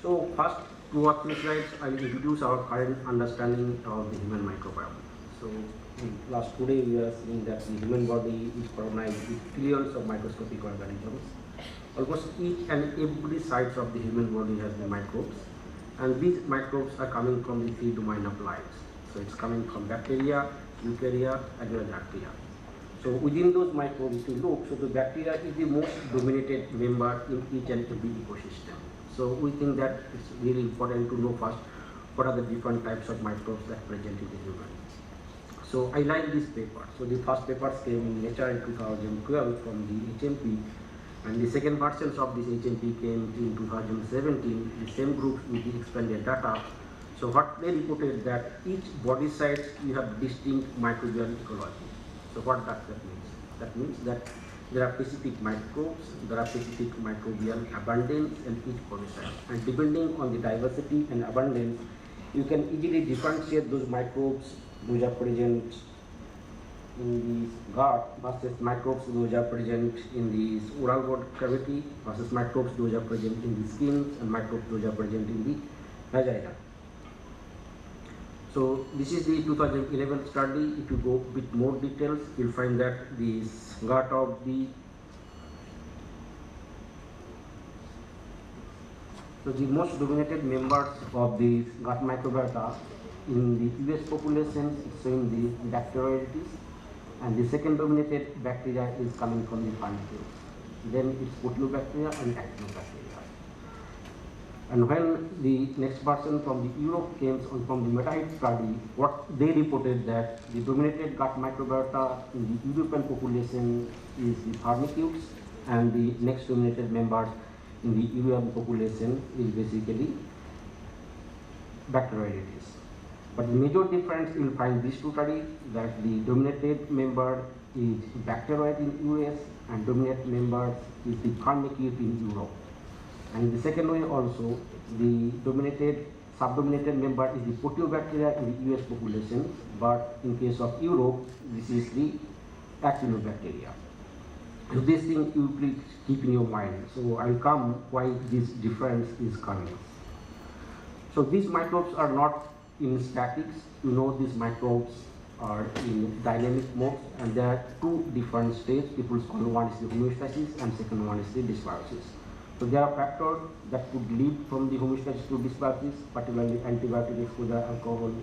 So first 2 or 3 slides I will introduce our current understanding of the human microbiome. So last today we are seeing that the human body is colonized with trillions of microscopic organisms. Almost each and every site of the human body has the microbes, and these microbes are coming from the 3 domain of life. So it's coming from bacteria, eukarya as well as archaea. So within those microbes, if you look, so the bacteria is the most dominated member in each and every ecosystem. So we think that it's really important to know first what are the different types of microbes that present in the human. So I like this paper. So the first papers came in Nature in 2012 from the HMP, and the second versions of this HMP came in 2017. The same group with the expanded data. So what they reported that each body site you have distinct microbial ecology. So what does that mean? That means that there are specific microbes, there are specific microbial abundance in each body site, and depending on the diversity and abundance, you can easily differentiate those microbes those are present in the gut versus microbes those are present in the oral wall cavity versus microbes those are present in the skin and microbes those are present in the vagina. So this is the 2011 study. If you go a bit more details, you'll find that the gut of the most dominated members of the gut microbiota in the US population is showing the bacteroidetes, and the second dominated bacteria is coming from the Firmicutes. Then it's Proteobacteria and Actinobacteria. And when the next version from the Europe came from the meta-hit study, what they reported that the dominated gut microbiota in the European population is the Firmicutes, and the next dominated members in the European population is basically Bacteroidetes. But the major difference you will find these two studies that the dominated member is Bacteroid in US and dominant member is the Firmicute in Europe. And the second way also, the subdominated member is the Proteobacteria in the US population, but in case of Europe, this is the Actinobacteria. So this thing you please keep in your mind. So I'll come why this difference is coming. So these microbes are not in statics. You know these microbes are in dynamic mode, and there are 2 different states. People call one is the homeostasis and second one is the dysbiosis. So there are factors that could lead from the homeostasis to dysbiosis, particularly antibiotic exposure, alcohol,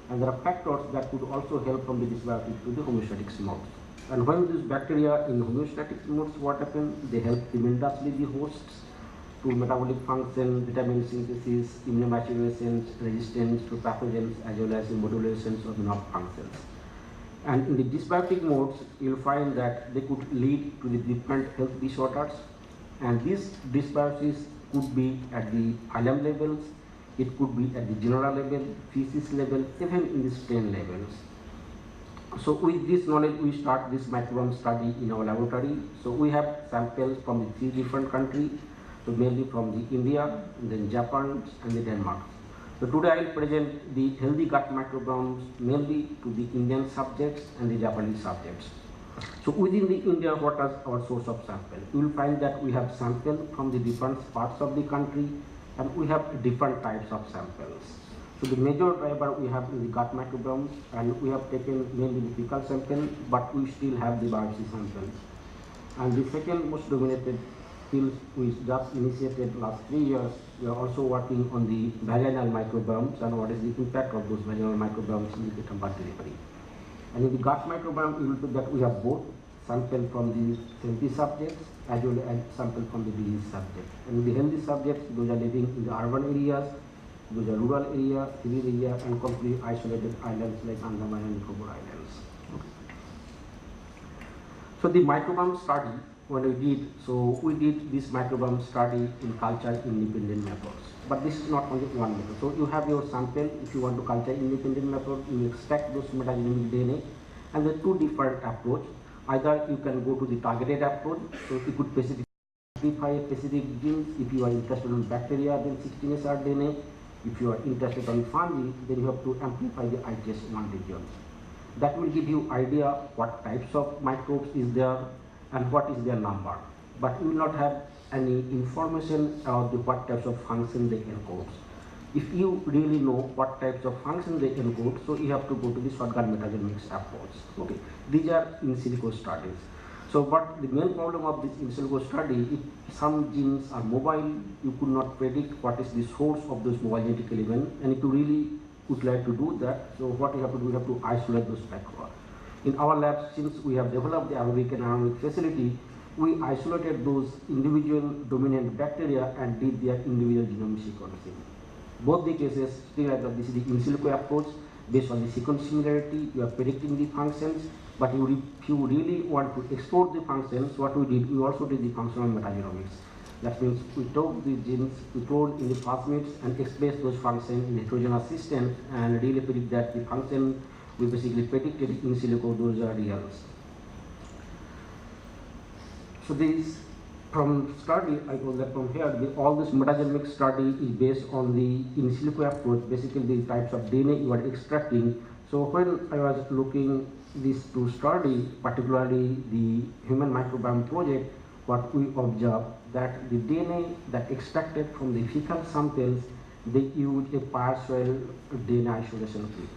and there are factors that could also help from the dysbiotic to the homeostatic modes. And when these bacteria in homeostatic modes, what happens? They help tremendously the hosts to metabolic function, vitamin synthesis, immunomaturation, resistance to pathogens, as well as the modulations of nerve functions. And in the dysbiotic modes, you'll find that they could lead to the different health disorders. And this dysbiosis could be at the phylum levels, it could be at the genera level, species level, even in the strain levels. So with this knowledge, we start this microbiome study in our laboratory. So we have samples from the 3 different countries, so mainly from the India, and then Japan, and then Denmark. So today I will present the healthy gut microbiomes mainly to the Indian subjects and the Japanese subjects. So within the India, what is our source of sample? You will find that we have samples from the different parts of the country, and we have different types of samples. So the major driver we have in the gut microbiome, and we have taken mainly the fecal sample, but we still have the biopsy samples. And the second most dominated field we just initiated last 3 years, we are also working on the vaginal microbiomes and what is the impact of those vaginal microbiomes in the birth delivery. And in the gut microbiome, you will see that we have both sample from the healthy subjects as well as sample from the disease subjects. And the healthy subjects, those are living in the urban areas, those are rural area, hilly area, and completely isolated islands like Andaman and Nicobar Islands. Okay. So the microbiome study, when we did this microbiome study in culture independent methods. But this is not only one method. So you have your sample. If you want to culture independent method, you extract those metagenomic DNA, and there are 2 different approaches. Either you can go to the targeted approach, so you could specify specific genes. If you are interested in bacteria, then 16S RNA. If you are interested in fungi, then you have to amplify the ITS1 region. That will give you idea what types of microbes is there and what is their number. but we will not have any information about the what types of function they encode. If you really know what types of function they encode, so you have to go to the shotgun metagenomics approach. Okay, these are in silico studies. So, but the main problem of this in silico study, if some genes are mobile, you could not predict what is the source of those mobile genetic element, and if you really would like to do that, so what you have to do, you have to isolate those bacteria. In our lab, since we have developed the aerobic and anaerobic facility, we isolated those individual dominant bacteria and did their individual genome sequencing. Both the cases, still this is the in silico approach. Based on the sequence similarity, you are predicting the functions, but if you really want to explore the functions, what we did, we also did the functional metagenomics. That means we took the genes, we cloned in the plasmids and expressed those functions in heterogeneous systems and really predict that the function we basically predicted in silico, those are reals. So this from study, I go that from here, all this metagenomic study is based on the in silico approach, basically the types of DNA you are extracting. So when I was looking these two study, particularly the human microbiome project, what we observed that the DNA that extracted from the fecal samples, they use a partial DNA isolation kit.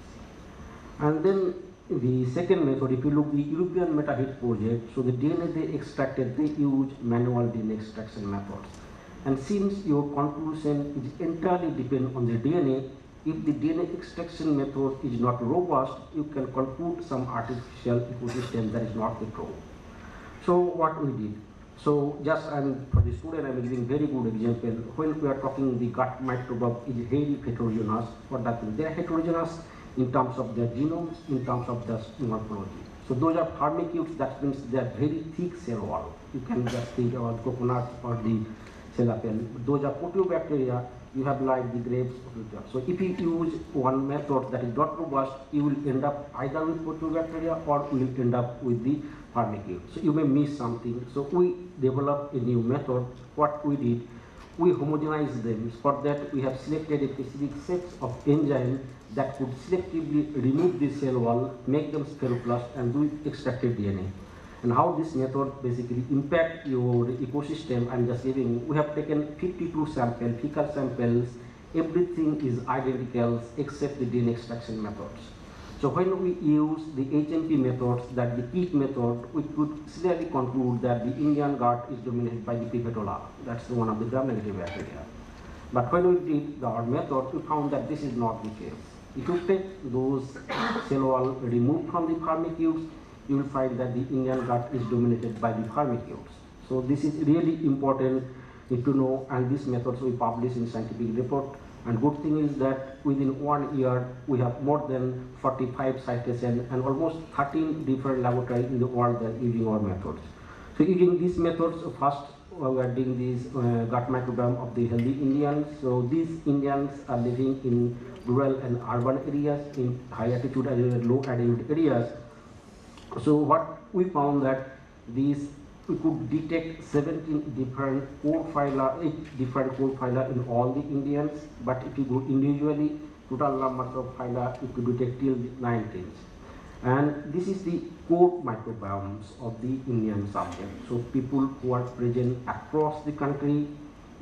And then the second method, if you look the European MetaHit project, so the DNA they extracted, they use manual DNA extraction methods. And since your conclusion is entirely depend on the DNA, if the DNA extraction method is not robust, you can conclude some artificial ecosystem that is not the true. So what we did, so just for the student, I'm giving very good example. When we are talking the gut microbiome is very heterogeneous, what that means, they are heterogeneous in terms of their genomes, in terms of their morphology. So those are firmicutes, that means they are very thick cell wall. You can just think about coconut or the cellophane. Those are proteobacteria, you have like the grapes. So if you use one method that is not robust, you will end up either with proteobacteria or you will end up with the firmicute. So you may miss something. So we developed a new method. What we did, we homogenized them. For that, we have selected a specific set of enzymes that could selectively remove the cell wall, make them spheroplast, and do extracted DNA. And how this method basically impact your ecosystem, I'm just giving, we have taken 52 samples, fecal samples, everything is identical except the DNA extraction methods. So when we use the HMP methods, that the peak method, we could clearly conclude that the Indian gut is dominated by the Pipetola. That's one of the gram-negative bacteria. But when we did our method, we found that this is not the case. If you take those cell wall removed from the firmicutes, you will find that the Indian gut is dominated by the firmicutes. So this is really important to know, and this method we publish in scientific report. And good thing is that within 1 year, we have more than 45 citations and almost 13 different laboratories in the world that are using our methods. So using these methods, first we are doing this gut microbiome of the healthy Indians. So these Indians are living in rural and urban areas, in high altitude and low altitude areas. So what we found that these, we could detect 17 different code phyla, 8 different code phyla in all the Indians, but if you go individually, total numbers of phyla you could detect till 19. And this is the core microbiomes of the Indian subject. So people who are present across the country,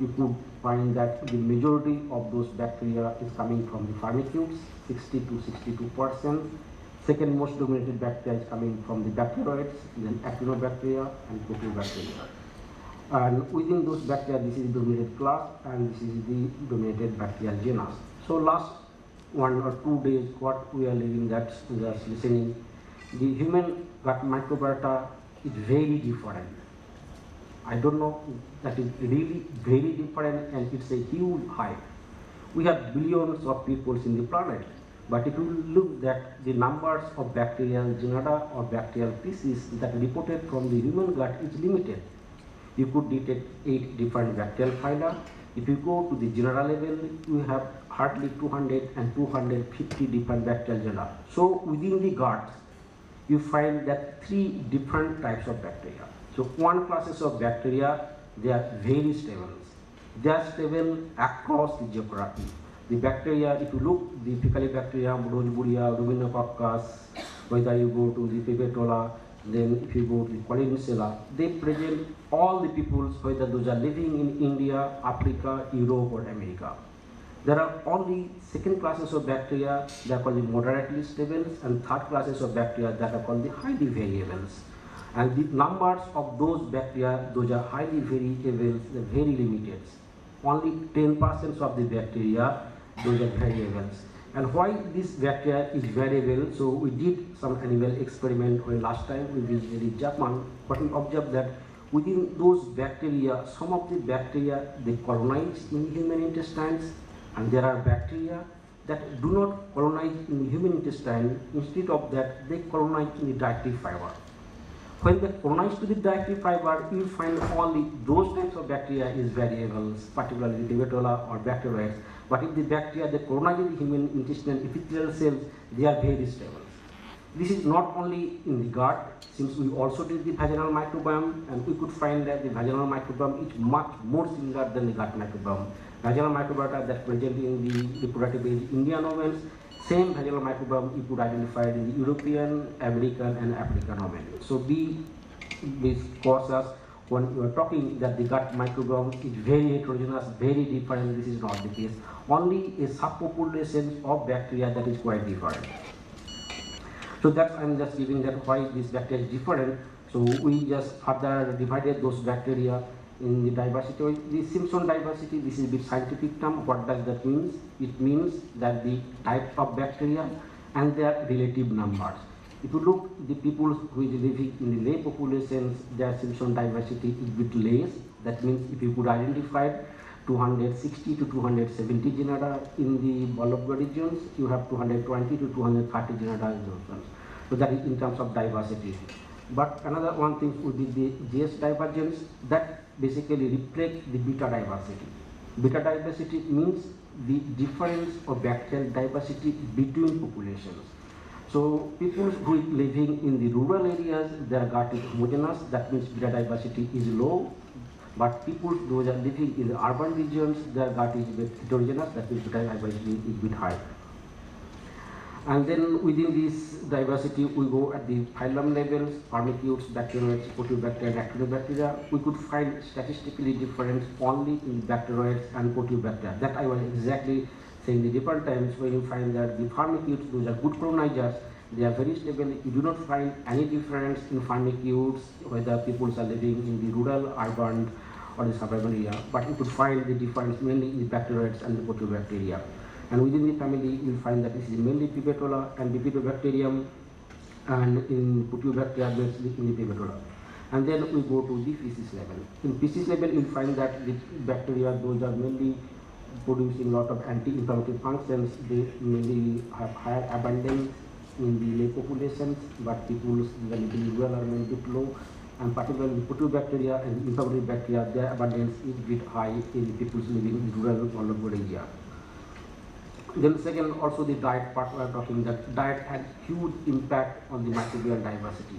you could find that the majority of those bacteria is coming from the firmicutes, 60 to 62%. Second most dominated bacteria is coming from the bacteroids, then actinobacteria and proteobacteria. And within those bacteria, this is the dominated class and this is the dominated bacterial genus. So last 1 or 2 days, what we are living, that's just listening, the human gut microbiota is very different. I don't know, that is really very different, and it's a huge hype. We have billions of people in the planet. But if you look at the numbers of bacterial genera or bacterial species that reported from the human gut is limited. You could detect 8 different bacterial phyla. If you go to the genera level, you have hardly 200 and 250 different bacterial genera. So within the gut, you find that 3 different types of bacteria. So one classes of bacteria, they are very stable. They are stable across the geography. The bacteria, if you look, the Faecalibacterium, Rosburgia, Ruminococcus, whether you go to the Pipetola, Then if you go to the Collinsella, they present all the peoples, whether those are living in India, Africa, Europe or America. There are only second classes of bacteria that are called the moderately stable and third classes of bacteria that are called the highly variables. And the numbers of those bacteria, those are highly variables, they're very limited. Only 10% of the bacteria, those are variables. And why this bacteria is variable? So we did some animal experiment when last time we visited Japan, but we observed that within those bacteria, some of the bacteria they colonize in human intestines, and there are bacteria that do not colonize in the human intestine. Instead of that, they colonize in the dietary fiber. When they colonize to the dietary fiber, you find only those types of bacteria is variables, particularly the Bhabatosh or bacteroids. But if the bacteria they colonize in the human intestinal epithelial cells, they are very stable. This is not only in the gut, since we also did the vaginal microbiome, and we could find that the vaginal microbiome is much more similar than the gut microbiome. Vaginal microbiota that present in the reproductive age Indian ovens, same vaginal microbiome you could identify in the European, American and African oven. So be cautious when you are talking that the gut microbiome is very heterogeneous, very different. This is not the case. Only a subpopulation of bacteria that is quite different. So that's I'm just giving that why this bacteria is different. So we just further divided those bacteria in the diversity. The Simpson diversity, this is a bit scientific term. What does that mean? It means that the types of bacteria and their relative numbers. If you look the people who is living in the lay populations, their Simpson diversity is a bit less. That means if you could identify 260 to 270 genera in the Bhalabga regions, you have 220 to 230 genera in those ones. So that is in terms of diversity. But another one thing would be the GS divergence that basically reflects the beta diversity. Beta diversity means the difference of bacterial diversity between populations. So people who are living in the rural areas, their gut is homogeneous, that means beta diversity is low. But people who are living in the urban regions, their gut is a bit heterogeneous, that means beta diversity is a bit high. And then within this diversity, we go at the phylum levels, Firmicutes, bacteroids, Proteobacteria, and Actinobacteria. We could find statistically difference only in bacteroids and Proteobacteria. That I was exactly saying the different times when you find that the Firmicutes, those are good colonizers, they are very stable. You do not find any difference in Firmicutes, whether people are living in the rural, urban, or the suburban area. But you could find the difference mainly in the bacteroids and the Proteobacteria. And within the family, you will find that this is mainly Bhabatosh and Bifidobacterium, and in Proteobacteria, in the Bhabatosh. And then we go to the feces level. In feces level, you will find that the bacteria, those are mainly producing a lot of anti-inflammatory functions. They mainly have higher abundance in the lay populations, but people living in rural are mainly low. And particularly Proteobacteria and inflammatory bacteria, their abundance is a bit high in people living in rural or local area. Then second, also the diet part, we are talking that diet had huge impact on the microbial diversity.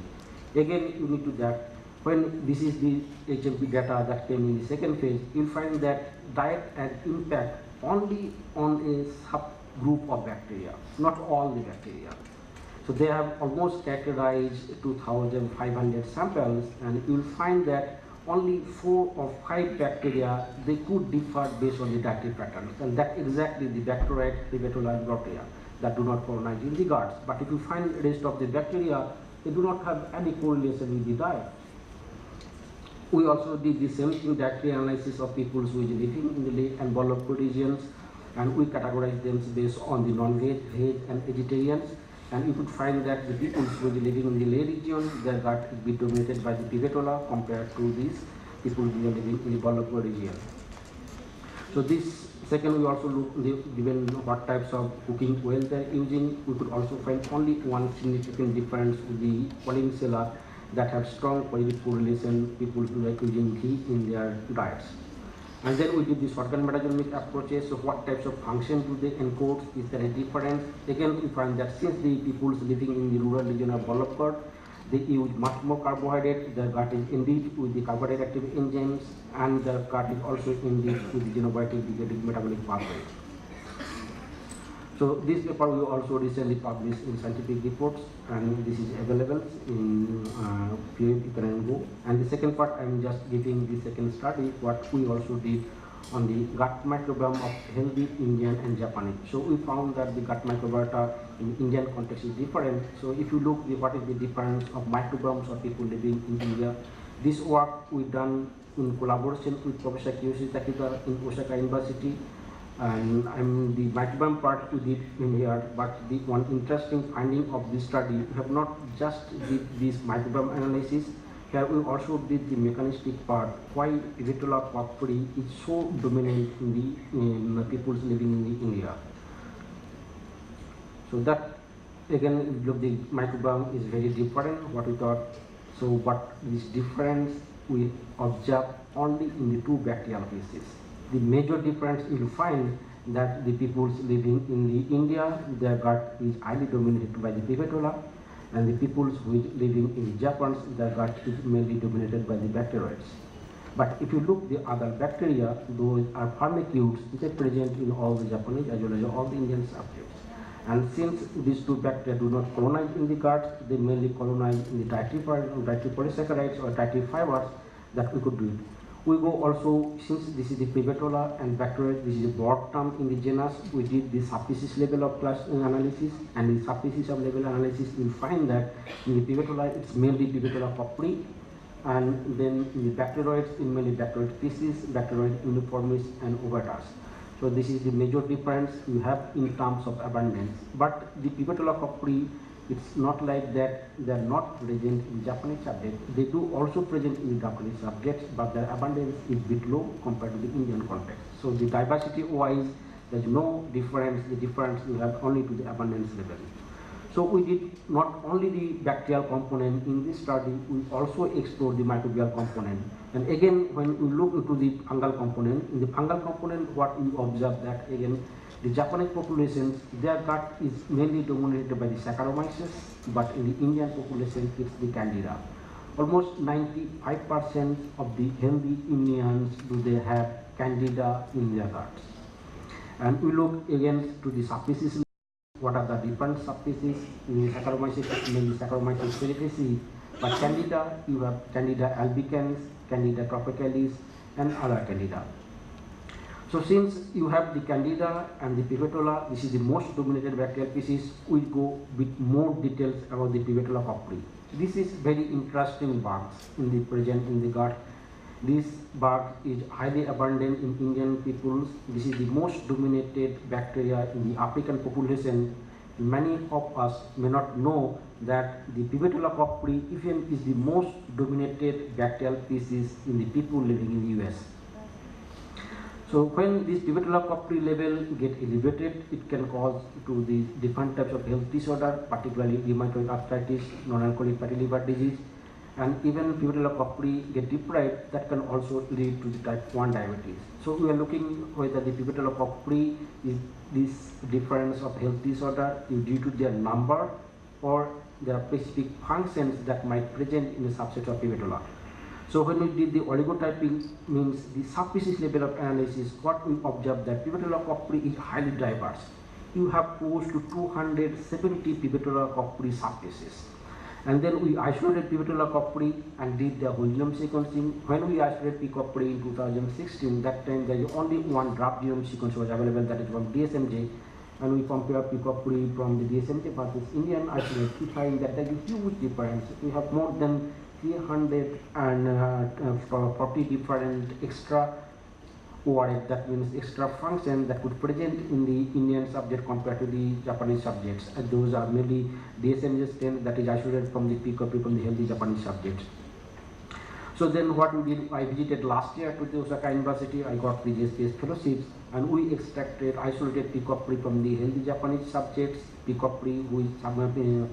Again, you need to that when this is the HMP data that came in the second phase, you'll find that diet had impact only on a subgroup of bacteria, not all the bacteria. So they have almost characterized 2,500 samples, and you'll find that only 4 or 5 bacteria, they could differ based on the dietary patterns, and that exactly the bacteroid, Bhabatosh and bacteria that do not colonize in the guts. But if you find the rest of the bacteria, they do not have any correlation with the diet. We also did the same thing, dietary analysis of people who is living in the lay and Bhalabga regions, and we categorized them based on the non-veg, veg and vegetarians. And you could find that the people who are living in the lay region, their gut is be dominated by the Bhabatosh compared to these people who are living in the Bhalabga region. So this second, we also look given what types of cooking oil they are using. We could also find only one significant difference with the Collinsella that have strong positive correlation people who are using ghee in their diets. And then we did this organ metagenomic approaches. So what types of function do they encode? Is there a difference? Again, we find that since the people living in the rural region of Bhalabga, they use much more carbohydrate. Their gut is enriched with the carbohydrate active enzymes, and their gut is also enriched with the xenobiotic degrading metabolic pathways. So this paper we also recently published in scientific reports, and this is available in PubMed, you can go. And the second part, I am just giving the second study, what we also did on the gut microbiome of healthy Indian and Japanese. So we found that the gut microbiota in Indian context is different. So if you look at what is the difference of microbiomes of people living in India, this work we done in collaboration with Professor Kiyoshi Takeda in Osaka University, and the microbiome part we did in here. But the one interesting finding of this study, we have not just did this microbiome analysis. Here we also did the mechanistic part, why Vitellola cocci is so dominant in the people living in India. So that again, look, the microbiome is very different, what we thought. So but this difference we observe only in the two bacterial species. The major difference you will find that the people living in the India, their gut is highly dominated by the Vitellola, and the people who is living in Japan, their gut is mainly dominated by the bacteroids. But if you look the other bacteria, those are firmicutes, which are present in all the Japanese as well as all the Indian subjects. And since these two bacteria do not colonize in the gut, they mainly colonize in the dietary polysaccharides or dietary fibers, that we could do it. We go also, since this is the Vitellola and bacteroids, this is a broad term in the genus, we did the subspecies level of class analysis, and the subspecies of level analysis will find that in the Vitellola it's mainly Vitellola cocci, and then in the bacteroids in mainly bacteroid species, Bacteroid uniformis and ovatus. So this is the major difference you have in terms of abundance. But the Vitellola cocci, it's not like that they are not present in Japanese subjects. They do also present in the Japanese subjects, but their abundance is a bit low compared to the Indian context. So the diversity wise, there's no difference. The difference you have only to the abundance level. So we did not only the bacterial component in this study, we also explored the microbial component. And again, when we look into the fungal component, in the fungal component, what we observe that again, the Japanese populations, their gut is mainly dominated by the Saccharomyces, but in the Indian population, it's the Candida. Almost 95% of the healthy Indians do they have Candida in their guts. And we look again to the subspecies. What are the different subspecies? In Saccharomyces, it's mainly Saccharomyces cerevisiae, but Candida, you have Candida albicans, Candida tropicalis, and other Candida. So since you have the Candida and the Vitellola, this is the most dominated bacterial species, we go with more details about the Vitellola cocci. This is very interesting bugs in the present in the gut. This bug is highly abundant in Indian peoples. This is the most dominated bacteria in the African population. Many of us may not know that the Vitellola cocci even is the most dominated bacterial species in the people living in the US. So when this Vitellola cocci level get elevated, it can cause to the different types of health disorder, particularly rheumatoid arthritis, non-alcoholic fatty liver disease, and even Vitellola cocci get deprived, that can also lead to the type 1 diabetes. So we are looking whether the Vitellola cocci is this difference of health disorder is due to their number or there are specific functions that might present in the subset of Vitellola. So when we did the oligotyping, means the subspecies level of analysis, what we observed that Vitellola cocci is highly diverse. You have close to 270 Vitellola cocci subspecies. And then we isolated Vitellola cocci and did the whole genome sequencing. When we isolated P. cocci in 2016, that time there is only one draft genome sequence was available, that is from DSMJ. And we compare P. cocci from the DSMJ versus Indian isolate, we find that there is a huge difference. We have more than 340 different extra ORF, that means extra function that could present in the Indian subject compared to the Japanese subjects. And those are mainly DSMJ strain that is isolated from the P. cocci from the healthy Japanese subjects. So then what we did, I visited last year to the Osaka University, I got the GSPS fellowships, and we extracted isolated P. cocci from the healthy Japanese subjects, P. cocci who is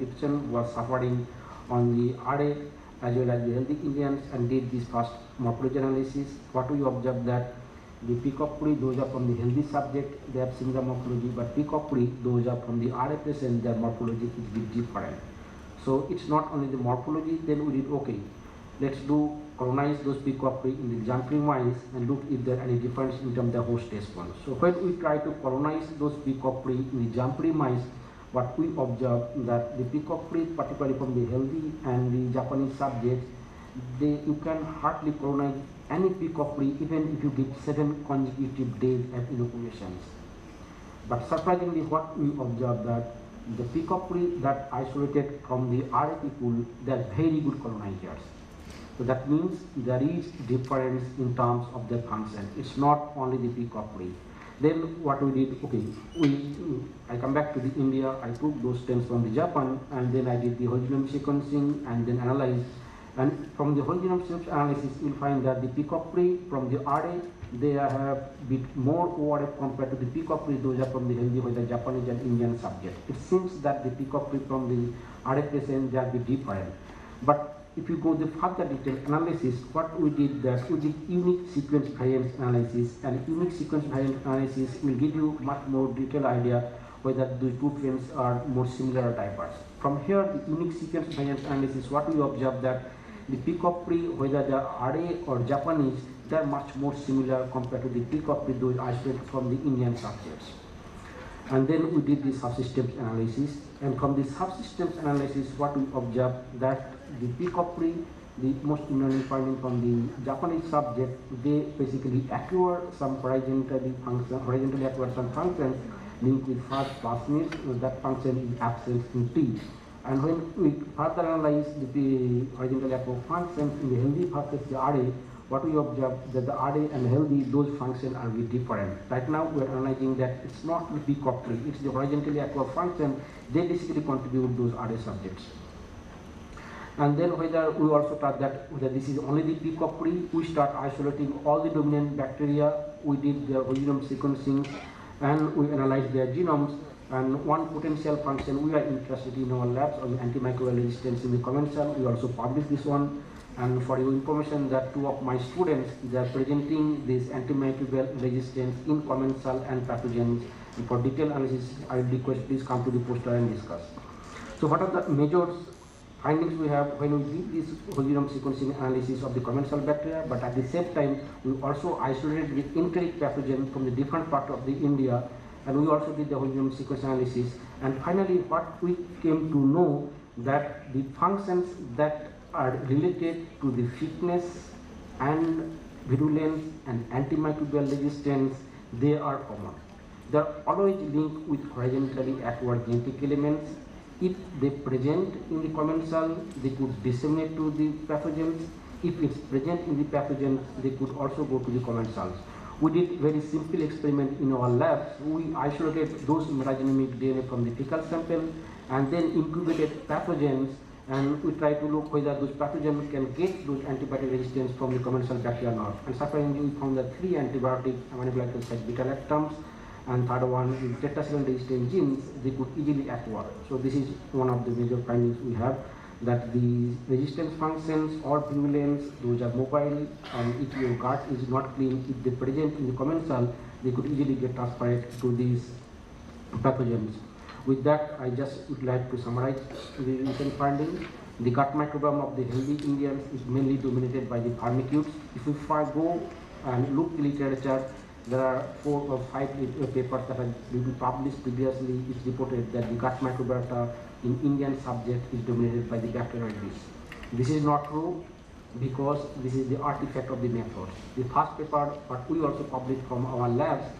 fiction was suffering on the RA as well as the healthy Indians, and did this first morphology analysis. What we observed that the P. cocci, those are from the healthy subject, they have similar morphology, but P. cocci, those are from the RA patient, their morphology is a bit different. So it's not only the morphology, then we did okay, let's do colonize those peacock in the jumping mice and look if there are any difference in terms of the host response. So when we try to colonize those peacock in the jumping mice, what we observe that the peacock, particularly from the healthy and the Japanese subjects, you can hardly colonize any peacock even if you give 7 consecutive days of inoculations. But surprisingly, what we observe that the peacock that isolated from the RA people, they are very good colonizers. So that means there is difference in terms of their function. It's not only the peacock. Then what we did, okay, I come back to the India, I took those stems from the Japan, and then I did the whole genome sequencing and then analyzed. And from the whole genome analysis, you'll find that the peacock from the RA, they have a bit more ORF compared to the peacock those are from the healthy, whether Japanese and Indian subject. It seems that the peacock from the RA present, they are a bit different. But if you go the further detailed analysis, what we did that we did unique sequence variance analysis, and unique sequence variance analysis will give you much more detailed idea whether the two trends are more similar or diverse. From here, the unique sequence variance analysis, what we observe that the peacock whether they are RA or Japanese, they are much more similar compared to the peacock those isolated from the Indian subjects. And then we did the subsystems analysis, and from the subsystems analysis, what we observed that the peacock the most interesting finding from the Japanese subject, they basically acquire some horizontally acquire some functions linked with first plasmids, that function is absent in T. And when we further analyze the horizontally acquired functions in the healthy versus the RA, what we observe that the RA and healthy, those functions are very different. Right now we are analyzing that it's not the peacock it's the horizontally acquired function, they basically contribute those RA subjects. And then whether we also thought that whether this is only the peacock we start isolating all the dominant bacteria, we did their whole genome sequencing and we analyzed their genomes. And one potential function we are interested in our labs on antimicrobial resistance in the commensal, we also published this one. And for your information that 2 of my students, they are presenting this antimicrobial resistance in commensal and pathogens. And for detailed analysis, I will request please come to the poster and discuss. So what are the major findings we have when we did this whole genome sequencing analysis of the commensal bacteria, but at the same time, we also isolated the enteric pathogen from the different part of the India, and we also did the whole genome sequence analysis. And finally, what we came to know that the functions that are related to the fitness and virulence and antimicrobial resistance, they are common. They are always linked with horizontally acquired genetic elements. If they present in the commensal, they could disseminate to the pathogens. If it's present in the pathogens, they could also go to the commensals. We did very simple experiment in our labs. We isolated those metagenomic DNA from the fecal sample and then incubated pathogens, and we try to look whether those pathogens can get those antibiotic resistance from the commensal bacteria or not. And surprisingly, we found that 3 antibiotic aminoglycosides beta-lactams and third one is tetracycline resistant genes, they could easily acquire. So this is one of the major findings we have, that the resistance functions or virulence, those are mobile, and if your gut is not clean, if they present in the commensal, they could easily get transferred to these pathogens. With that, I just would like to summarize the recent findings. The gut microbiome of the healthy Indians is mainly dominated by the firmicutes. If we go and look the literature, there are 4 or 5 papers that have been published previously. It's reported that the gut microbiota in Indian subject is dominated by the Bacteroides. This is not true because this is the artifact of the method. The first paper, what we also published from our labs,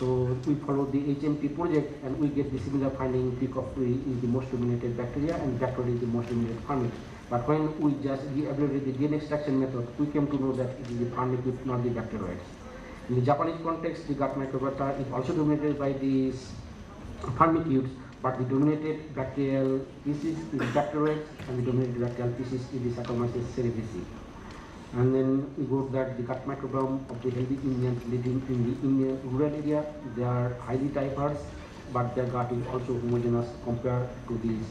so we follow the HMP project and we get the similar finding. Peacock is the most dominated bacteria and Bacteroides is the most dominated firmicute. But when we just evaluated the DNA extraction method, we came to know that it is the firmicute, not the Bacteroides. In the Japanese context, the gut microbiota is also dominated by these firmicutes, but the dominated bacterial species is Bacteroides and the dominated bacterial species is the Saccharomyces cerevisiae. And then we go that the gut microbiome of the healthy Indians living in the Indian rural area, they are highly diverse, but their gut is also homogeneous compared to these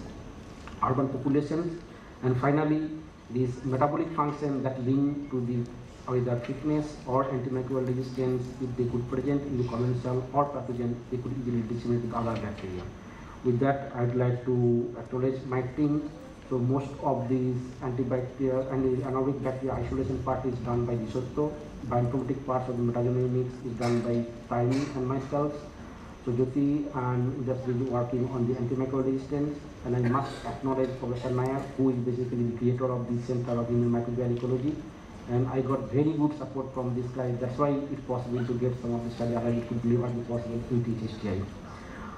urban populations. And finally, this metabolic function that link to the either fitness or antimicrobial resistance, if they could present in the commensal or pathogen, they could easily disseminate with other bacteria. With that, I'd like to acknowledge my team So most of these antibacterial and anaerobic bacteria isolation part is done by the Sotto. Bioinformatic parts of the metagenomics is done by Taimi and myself. So Jyoti and just been working on the antimicrobial resistance, and I must acknowledge Professor Nair, who is basically the creator of the Center of Human Microbial Ecology. And I got very good support from this guy. That's why it's possible to get some of the study already to deliver the possible in THSTI.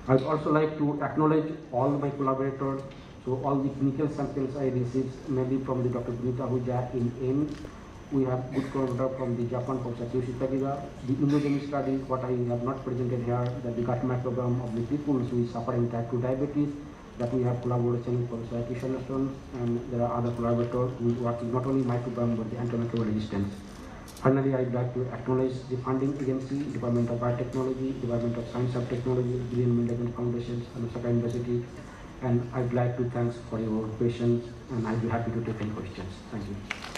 I'd also like to acknowledge all my collaborators. So all the clinical samples I received, mainly from the Dr. Punita Ahuja in AIMS. We have good collaborator from the Japan, Professor Toshi Tagiga. The immunogenic study, what I have not presented here, that the gut microbiome of the people who is suffering type 2 diabetes, that we have collaboration with Professor Kishan, and there are other collaborators who are working not only microbiome but the antimicrobial resistance. Finally, I'd like to acknowledge the funding agency, Department of Biotechnology, Department of Science and Technology, Green Millennium Foundation, and Osaka University. And I'd like to thank for your patience, and I'll be happy to take any questions. Thank you.